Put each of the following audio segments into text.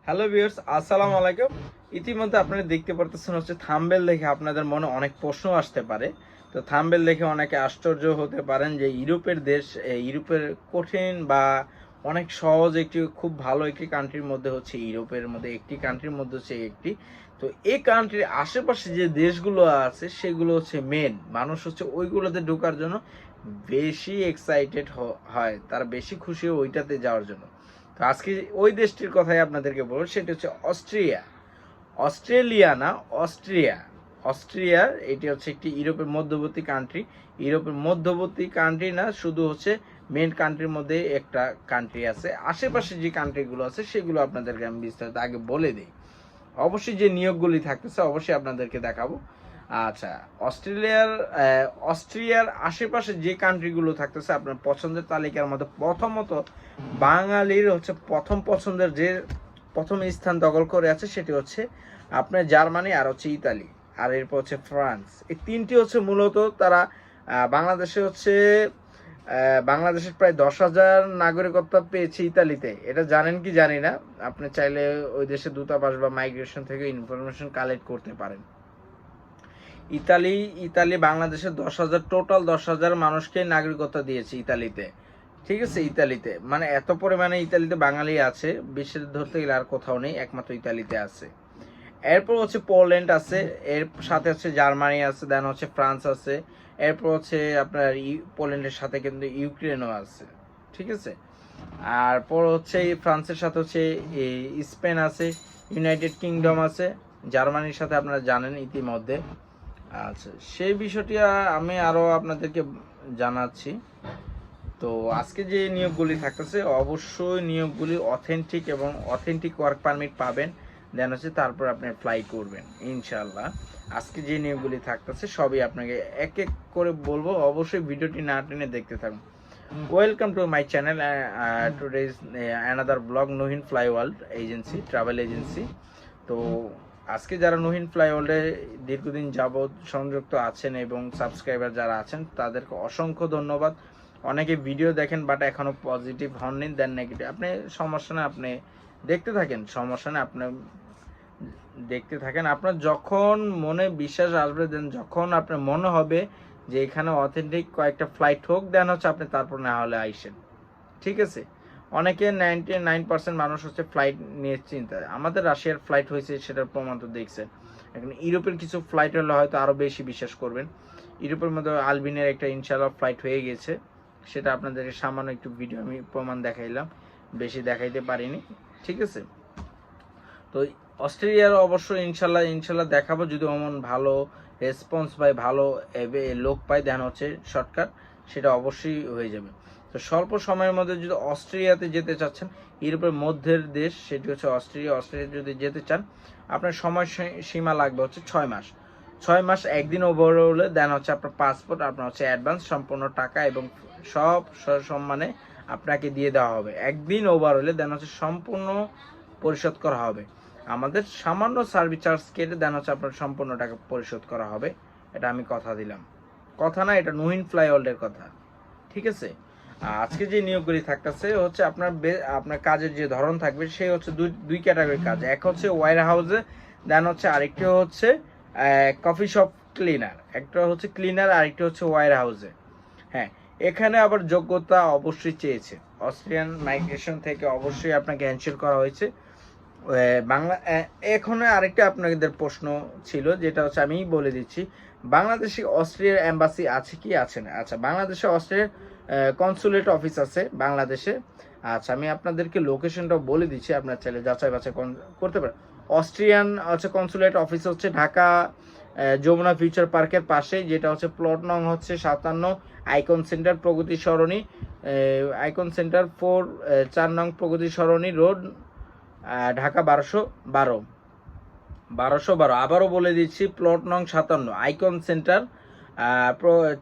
Hello viewers, আসসালামু আলাইকুম। ইতিমধ্যে আপনারা দেখতে পারতেছেন হচ্ছে থাম্বনেল দেখে আপনাদের মনে অনেক প্রশ্ন আসতে পারে। তো থাম্বনেল দেখে অনেকে আশ্চর্য হতে পারেন যে ইউরোপের দেশ, ইউরোপের কঠিন বা অনেক সহজ একটি খুব ভালো একটি কান্ট্রির মধ্যে হচ্ছে ইউরোপের মধ্যে একটি কান্ট্রির মধ্যে হচ্ছে একটি। তো এই কান্ট্রির আশেপাশে যে দেশগুলো আছে সেগুলো হচ্ছে মেন মানুষ হচ্ছে ওইগুলোতে ঢোকার জন্য বেশি এক্সাইটেড হয়, তারা বেশি খুশি ওইটাতে যাওয়ার জন্য। তো আজকে ওই দেশটির কথাই আপনাদেরকে বলবো, সেটা হচ্ছে অস্ট্রিয়া। অস্ট্রেলিয়া না, অস্ট্রিয়া। অস্ট্রিয়ার এটি হচ্ছে একটি ইউরোপের মধ্যবর্তী কান্ট্রি। ইউরোপের মধ্যবর্তী কান্ট্রি না, শুধু হচ্ছে মেন কান্ট্রির মধ্যে একটা কান্ট্রি আছে। আশেপাশে যে কান্ট্রিগুলো আছে সেগুলো আপনাদেরকে আমি বিস্তারিত আগে বলে দিই। অবশ্যই যে নিয়োগগুলি থাকতেছে অবশ্যই আপনাদেরকে দেখাবো। আচ্ছা, অস্ট্রিয়ার আশেপাশে যে কান্ট্রিগুলো থাকতেছে আপনার পছন্দের তালিকার মধ্যে প্রথমত বাঙালির হচ্ছে প্রথম পছন্দের যে প্রথম স্থান দখল করে আছে সেটি হচ্ছে আপনার জার্মানি, আর হচ্ছে ইতালি, আর এরপর হচ্ছে ফ্রান্স। এই তিনটি হচ্ছে মূলত তারা বাংলাদেশে হচ্ছে বাংলাদেশের প্রায় 10,000 নাগরিকত্ব পেয়েছে ইতালিতে। এটা জানেন কি জানি না, আপনি চাইলে ওই দেশের দূতাবাস বা মাইগ্রেশন থেকে ইনফরমেশন কালেক্ট করতে পারেন। ইতালি ইতালি বাংলাদেশের 10,000, টোটাল 10,000 মানুষকে নাগরিকত্ব দিয়েছে ইতালিতে। ঠিক আছে, ইতালিতে মানে এত পরিমাণে ইতালিতে বাঙালি আছে, বিশ্বের ধরতে গেলে আর কোথাও নেই, একমাত্র ইতালিতে আছে। এরপর হচ্ছে পোল্যান্ড আছে, এর সাথে হচ্ছে জার্মানি আছে, দেন হচ্ছে ফ্রান্স আছে, এরপর হচ্ছে আপনার পোল্যান্ডের সাথে কিন্তু ইউক্রেনও আছে। ঠিক আছে, আর পর হচ্ছে ফ্রান্সের সাথে হচ্ছে স্পেন আছে, ইউনাইটেড কিংডম আছে, জার্মানির সাথে আপনারা জানেন ইতিমধ্যে। আচ্ছা, সেই বিষয়টি আমি আরও আপনাদেরকে জানাচ্ছি। তো আজকে যে নিয়োগগুলি থাকতেছে অবশ্যই নিয়োগগুলি অথেন্টিক এবং অথেন্টিক ওয়ার্ক পারমিট পাবেন, দেন হচ্ছে তারপর আপনি অ্যাপ্লাই করবেন ইনশাল্লাহ। আজকে যে নিয়োগগুলি থাকতেছে সবই আপনাকে এক এক করে বলবো, অবশ্যই ভিডিওটি না টেনে দেখতে থাকুন। Welcome to my channel, today is another blog Nuhin fly world agency, travel agency. তো আজকে যারা নুহিন ফ্লাই ওয়ার্ল্ডে দীর্ঘদিন যাবৎ সংযুক্ত আছেন এবং সাবস্ক্রাইবার যারা আছেন তাদেরকে অসংখ্য ধন্যবাদ। অনেকে ভিডিও দেখেন বাট এখনো পজিটিভ হননি, দেন নেগেটিভ। আপনি সমস্যা না, আপনি দেখতে থাকেন, সমস্যা না, আপনি দেখতে থাকেন। আপনার যখন মনে বিশ্বাস আসবে, দেন যখন আপনার মনে হবে যে এখানে অথেন্টিক কয়েকটা ফ্লাইট হোক, দেন হচ্ছে আপনি তারপর না হলে আইসেন। ঠিক আছে, অনেকে 99% মানুষ হচ্ছে ফ্লাইট নিয়ে চিন্তা। আমাদের রাশিয়ার ফ্লাইট হয়েছে সেটার প্রমাণ তো দেখছেন। এখন ইউরোপের কিছু ফ্লাইট হলে হয়তো আরও বেশি বিশ্বাস করবেন। ইউরোপের মধ্যে আলবিনের একটা ইনশাআল্লাহ ফ্লাইট হয়ে গেছে, সেটা আপনাদের সামান্য একটু ভিডিও আমি প্রমাণ দেখাইলাম, বেশি দেখাইতে পারিনি। ঠিক আছে, তো অস্ট্রেলিয়ার অবশ্যই ইনশাল্লাহ দেখাবো, যদি অমন ভালো রেসপন্স পাই, ভালো লোক পাই, দেন হচ্ছে শর্টকাট সেটা অবশ্যই হয়ে যাবে। তো স্বল্প সময়ের মধ্যে যদি অস্ট্রেলিয়াতে যেতে চাচ্ছেন, ইউরোপের মধ্যের দেশ সেটি হচ্ছে অস্ট্রেলিয়া যদি যেতে চান, আপনার সময় সীমা লাগবে হচ্ছে 6 মাস। 6 মাস একদিন ওভার হলে দেন হচ্ছে আপনার পাসপোর্ট, আপনার হচ্ছে অ্যাডভান্স সম্পূর্ণ টাকা এবং সব সম্মানে আপনাকে দিয়ে দেওয়া হবে। একদিন ওভার হলে দেন হচ্ছে সম্পূর্ণ পরিশোধ করা হবে। আমাদের সামান্য সার্ভিস চার্জ কেটে দেন হচ্ছে আপনার সম্পূর্ণ টাকা পরিশোধ করা হবে। এটা আমি কথা দিলাম, কথা না, এটা নুহিন ফ্লাই ওয়ার্ল্ডের কথা। ঠিক আছে, আজকে যে নিয়োগগুলি থাকতেছে হচ্ছে আপনার কাজের যে ধরন থাকবে সে হচ্ছে দুই ক্যাটাগরির কাজ। এক হচ্ছে ওয়্যার হাউসে, দেন হচ্ছে আরেকটি হচ্ছে কফি শপ ক্লিনার। একটা হচ্ছে ক্লিনার, আরেকটি হচ্ছে ওয়্যার হাউসে। হ্যাঁ, এখানে আবার যোগ্যতা অবশ্যই চেয়েছে, অস্ট্রিয়ান মাইগ্রেশন থেকে অবশ্যই আপনাকে এনশিওর করা হয়েছে বাংলা। এখন আরেকটা আপনাদের প্রশ্ন ছিল, যেটা হচ্ছে আমি বলে দিচ্ছি, বাংলাদেশে অস্ট্রিয়ার এম্বাসি আছে কি আছে না? আচ্ছা, বাংলাদেশে অস্ট্রিয়ার কনসুলেট অফিস আছে বাংলাদেশে। আচ্ছা, আমি আপনাদেরকে লোকেশনটাও বলে দিচ্ছি, আপনার চাইলে যাচাই বাছাই করতে পারেন। অস্ট্রিয়ান হচ্ছে কনসুলেট অফিস হচ্ছে ঢাকা যমুনা ফিউচার পার্কের পাশে, যেটা হচ্ছে প্লট নং হচ্ছে 57, আইকন সেন্টার প্রগতি সরণি, আইকন সেন্টার 4, 4 নং প্রগতি সরণি রোড, ঢাকা 1212। আবারও বলে দিচ্ছি, প্লট নং 57, আইকন সেন্টার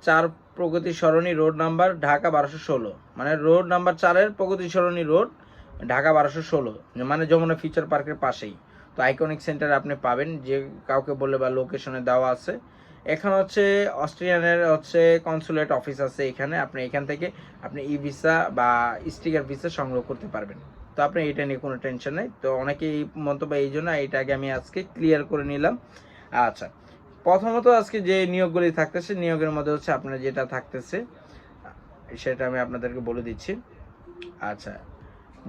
4 প্রগতি সরণি রোড নাম্বার, ঢাকা 1216। মানে রোড নাম্বার 4-এর প্রগতি সরণি রোড, ঢাকা 1216, মানে যমুনা ফিউচার পার্কের পাশেই। তো আইকনিক সেন্টার আপনি পাবেন, যে কাউকে বললে বা লোকেশনে দেওয়া আছে। এখানে হচ্ছে অস্ট্রিয়ানের হচ্ছে কনসুলেট অফিস আছে এখানে, আপনি এখান থেকে আপনি ই ভিসা বা স্টিকার ভিসা সংগ্রহ করতে পারবেন। তো আপনি এটা নিয়ে কোনো টেনশন নেই। তো অনেকেই মন্তব্য এই জন্য এটা আগে আমি আজকে ক্লিয়ার করে নিলাম। আচ্ছা, প্রথমত আজকে যে নিয়োগগুলি থাকতেছে, নিয়োগের মধ্যে হচ্ছে আপনার যেটা থাকতেছে সেটা আমি আপনাদেরকে বলে দিচ্ছি। আচ্ছা,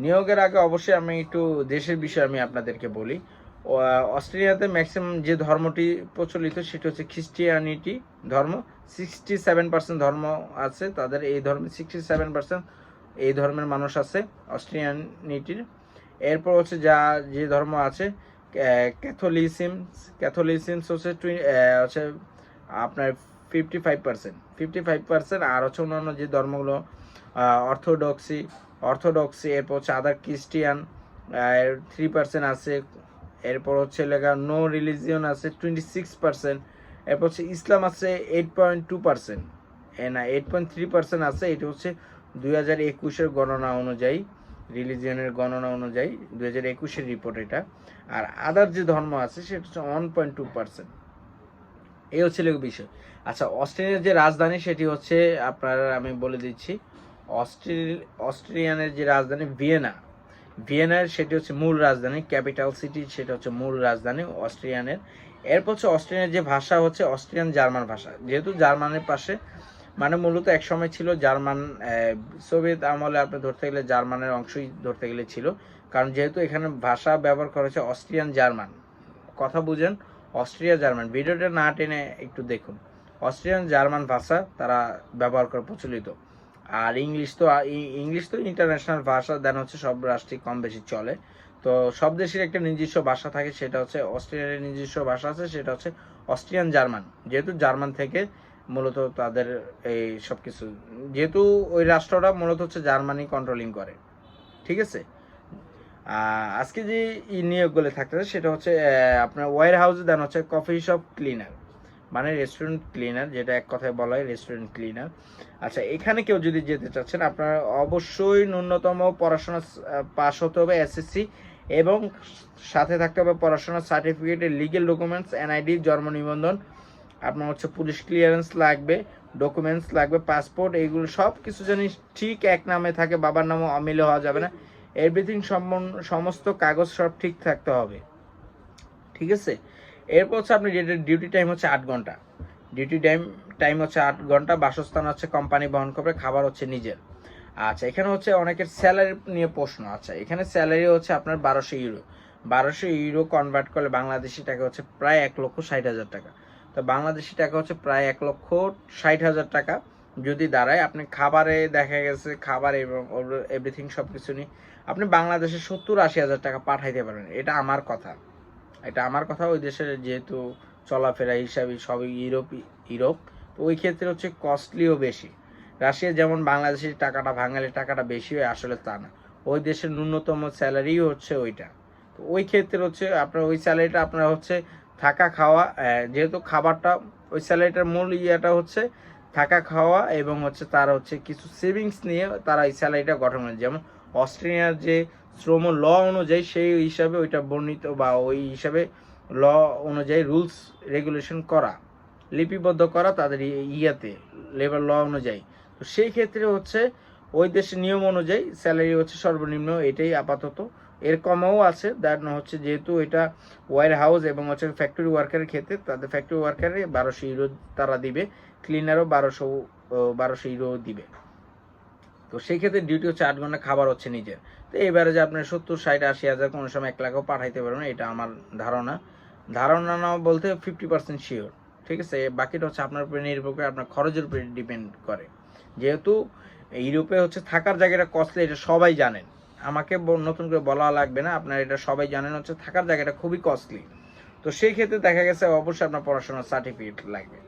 নিয়োগের আগে অবশ্যই আমি একটু দেশের বিষয়ে আমি আপনাদেরকে বলি। অস্ট্রেলিয়াতে ম্যাক্সিমাম যে ধর্মটি প্রচলিত সেটি হচ্ছে খ্রিস্টিয়ানিটি ধর্ম। 67% ধর্ম আছে তাদের, এই ধর্মে 67% এই ধর্মের মানুষ আছে অস্ট্রিয়ানিটির। এরপর হচ্ছে যে ধর্ম আছে ক্যাথলিসিমস হচ্ছে হচ্ছে আপনার 55%, আর হচ্ছে অন্যান্য যে ধর্মগুলো অর্থোডক্সি, এরপর হচ্ছে আদার ক্রিস্টিয়ান 3% আছে, এরপর হচ্ছে লেখা নো রিলিজিয়ন আছে 26%, এরপর হচ্ছে ইসলাম আছে 8.2%, না 8.3% আছে। এটা হচ্ছে 2021-এর গণনা অনুযায়ী, রিলিজিয়নের গণনা অনুযায়ী 2021-এর রিপোর্ট এটা। আর আদার যে ধর্ম আছে সেটা হচ্ছে 1.2%। এই হচ্ছে বিষয়। আচ্ছা, অস্ট্রেলিয়ার যে রাজধানী সেটি হচ্ছে আপনার আমি বলে দিচ্ছি, অস্ট্রিয়ানের যে রাজধানী ভিয়েনার সেটি হচ্ছে মূল রাজধানী, ক্যাপিটাল সিটি, সেটা হচ্ছে মূল রাজধানী অস্ট্রিয়ানের। এরপর হচ্ছে অস্ট্রিয়ানের যে ভাষা হচ্ছে অস্ট্রিয়ান জার্মান ভাষা, যেহেতু জার্মানের পাশে মানে মূলত এক সময় ছিল জার্মান, সোভিয়েত আমলে আপনি ধরতে গেলে জার্মানের অংশই ধরতে গেলে ছিল, কারণ যেহেতু এখানে ভাষা ব্যবহার করা হচ্ছে অস্ট্রিয়ান জার্মান। কথা বুঝেন, অস্ট্রিয়া জার্মান, ভিডিওটা না টেনে একটু দেখুন। অস্ট্রিয়ান জার্মান ভাষা তারা ব্যবহার করে প্রচলিত। আর ইংলিশ তো ইন্টারন্যাশনাল ভাষা, দেন হচ্ছে সব রাষ্ট্রে কম বেশি চলে। তো সব দেশের একটা নিজস্ব ভাষা থাকে, সেটা হচ্ছে অস্ট্রিয়ার নিজস্ব ভাষা আছে, সেটা হচ্ছে অস্ট্রিয়ান জার্মান। যেহেতু জার্মান থেকে মূলত তাদের এই সব কিছু, যেহেতু ওই রাষ্ট্রটা মূলত হচ্ছে জার্মানি কন্ট্রোলিং করে, ঠিক আছে। আজকে যে নিয়োগগুলো থাকতেছে সেটা হচ্ছে আপনার ওয়্যার হাউসে দেন হচ্ছে কফি শপ ক্লিনার, মানে রেস্টুরেন্ট ক্লিনার, যেটা এক কথায় বলা হয় রেস্টুরেন্ট ক্লিনার। আচ্ছা, এখানে কেউ যদি যেতে চাচ্ছেন আপনার অবশ্যই ন্যূনতম পড়াশোনা পাস হতে হবে এসএসসি, এবং সাথে থাকতে হবে পড়াশোনার সার্টিফিকেটের লিগেল ডকুমেন্টস, এনআইডি, জন্ম নিবন্ধন, আপনার হচ্ছে পুলিশ ক্লিয়ারেন্স লাগবে, ডকুমেন্টস লাগবে, পাসপোর্ট, এইগুলো সব কিছু জানি ঠিক এক নামে থাকে, বাবার নামও অমিল হওয়া যাবে না। এভরিথিং সমস্ত কাগজ সব ঠিক থাকতে হবে, ঠিক আছে। এরপর হচ্ছে আপনি ডিউটি টাইম হচ্ছে 8 ঘন্টা, ডিউটি টাইম হচ্ছে 8 ঘন্টা, বাসস্থান হচ্ছে কোম্পানি বহন করবে, খাবার হচ্ছে নিজের। আচ্ছা, এখানে হচ্ছে অনেকের স্যালারি নিয়ে প্রশ্ন। আচ্ছা, এখানে স্যালারি হচ্ছে আপনার 1200 ইউরো কনভার্ট করলে বাংলাদেশি টাকা হচ্ছে প্রায় 1,60,000 টাকা। তো বাংলাদেশি টাকা হচ্ছে প্রায় 1,60,000 টাকা যদি দাঁড়ায়। আপনি খাবারে দেখা গেছে খাবার এবং এভরিথিং সব কিছু নিয়ে আপনি বাংলাদেশে 70-80 হাজার টাকা পাঠাইতে পারবেন। এটা আমার কথা। ওই দেশের যেহেতু চলাফেরা হিসাবে সবই ইউরোপ, তো ওই ক্ষেত্রে হচ্ছে কস্টলিও বেশি। রাশিয়া যেমন বাংলাদেশের টাকাটা বাঙালি টাকাটা বেশি হয়, আসলে তা না। ওই দেশের ন্যূনতম স্যালারি হচ্ছে ওইটা। তো ওই ক্ষেত্রে হচ্ছে আপনার ওই স্যালারিটা আপনার হচ্ছে থাকা খাওয়া, যেহেতু খাবারটা ওই স্যালারিটার মূল ইয়েটা হচ্ছে থাকা খাওয়া, এবং হচ্ছে তার হচ্ছে কিছু সেভিংস নিয়ে তারা এই স্যালারিটা গঠন করে। যেমন অস্ট্রেলিয়ার যে শ্রম ল অনুযায়ী সেই হিসাবে ওইটা বর্ণিত, বা ওই হিসাবে ল অনুযায়ী রুলস রেগুলেশন করা, লিপিবদ্ধ করা তাদের ইয়াতে লেবার ল অনুযায়ী। তো সেই ক্ষেত্রে হচ্ছে ওই দেশের নিয়ম অনুযায়ী স্যালারি হচ্ছে সর্বনিম্ন এটাই আপাতত। এর কমও আছে, দ্যাট হচ্ছে যেহেতু এটা ওয়্যার হাউস এবং হচ্ছে ফ্যাক্টরি ওয়ার্কারের ক্ষেত্রে তাদের ফ্যাক্টরি ওয়ার্কারে 1200 ইউরো তারা দিবে, ক্লিনারও 1200 ইউরো দিবে। তো সেই ক্ষেত্রে ডিউটি হচ্ছে 8 ঘন্টা, খাবার হচ্ছে নিজের। তো এবারে যে আপনার 70-60-80 হাজার, কোনো সময় 1 লাখও পাঠাইতে পারবেন, এটা আমার ধারণা না বলতে 50% শিওর, ঠিক আছে। বাকিটা হচ্ছে আপনার উপরে নির্ভর করে, আপনার খরচের উপরে ডিপেন্ড করে। যেহেতু ইউরোপে হচ্ছে থাকার জায়গাটা কস্টলি, এটা সবাই জানেন, আমাকে নতুন করে বলা লাগবে না, আপনারা এটা সবাই জানেন হচ্ছে থাকার জায়গাটা খুবই কস্টলি। তো সেই ক্ষেত্রে দেখা গেছে অবশ্যই আপনার পড়াশোনার সার্টিফিকেট লাগবে।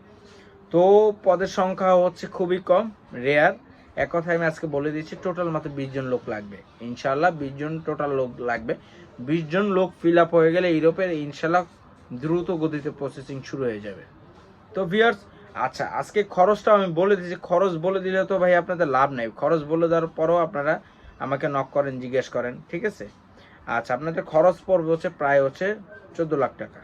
তো পদের সংখ্যা হচ্ছে খুবই কম, রেয়ার। এক কথায় আমি আজকে বলে দিচ্ছি, টোটাল মাত্র 20 জন লোক লাগবে, ইনশাল্লাহ 20 জন টোটাল লোক লাগবে। 20 জন লোক ফিল আপ হয়ে গেলে ইউরোপের ইনশাল্লাহ দ্রুত গতিতে প্রসেসিং শুরু হয়ে যাবে। তো ভিউয়ার্স, আচ্ছা আজকে খরচটা আমি বলে দিচ্ছি। খরচ বলে দিলে তো ভাই আপনাদের লাভ নেই, খরচ বলে দেওয়ার পরও আপনারা আমাকে নক করেন, জিজ্ঞেস করেন, ঠিক আছে। আচ্ছা, আপনাদের খরচ পড়বে হচ্ছে প্রায় হচ্ছে 14 লাখ টাকা।